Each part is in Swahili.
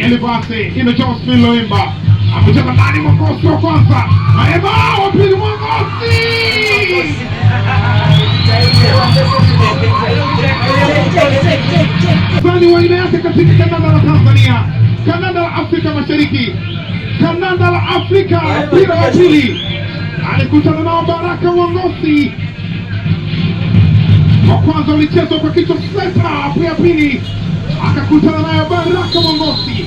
Elibase ina Josephine Loimba amecheza ndani Mwangosi wa kwanza, Maema wa pili Mwangosi. Sani wa aina yake katika kandanda la Tanzania, kandanda la Afrika Mashariki, kandanda la Afrika. Mpira wa pili alikutana nao Baraka Mwangosi. Wa kwanza ulichezwa kwa kichwa senta, ya pili akakutana nayo Baraka Mwangosi.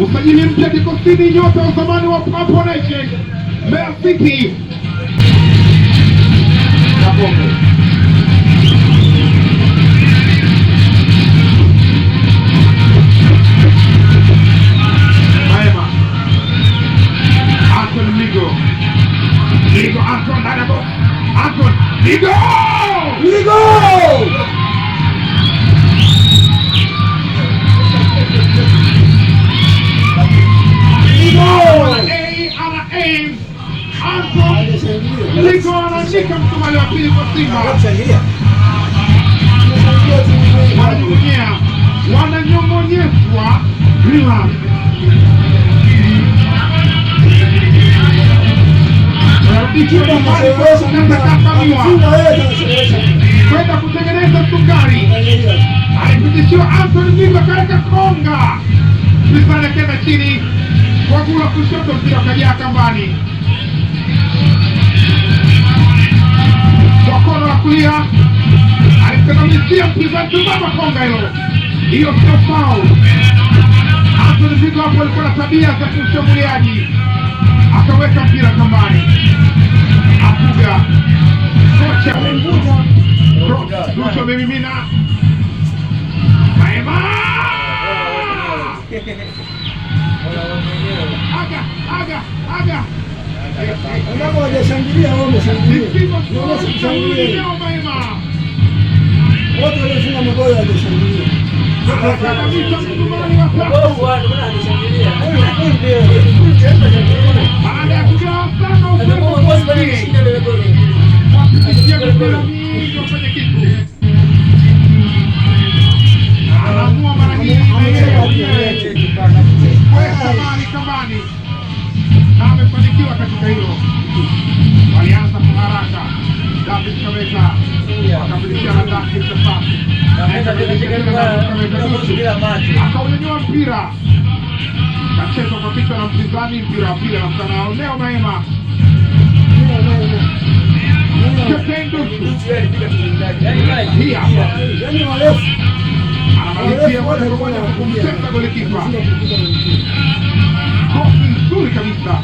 Usajili mpya kikosini, nyota wa zamani wa Papo Nation Mbeya City. Maema Anton Migo Anton Darabo Anton Migo Ligo anashika msumali wa pili kwa Simba. Wananyongonyeshwa bila kwenda kutengeneza sukari. Alipitishiwa Anthony Migo kaeka konga, mpinzani akenda chini kwa gula kushoto, mpira kajaa kambani. Kwa kona la kulia alikandamizia mpinzani tubaba konga hilo. Hiyo sio foul. Anthony Migo hapo alikuwa na tabia za kushambuliaji, akaweka mpira kambani. Akuga kocha Lucho memimina Maema aga Unataka wajashangilia wao wameshangilia. Maema wote walifunga magoli wajashangilia. Baada ya kugawa sana kwenye kitu anaamua mara hii kuweka mali kambani na amefanikiwa katika hilo. Walianza kwa haraka, David Kameta wakabilishana David Safari akaunyanyua mpira, kachezwa kwa kichwa na mpinzani. Mpira wa pili anakutana nao Leo Maema hii hapa anamalizia moja kwa moja kumcheza golikipa. Kofi nzuri kabisa.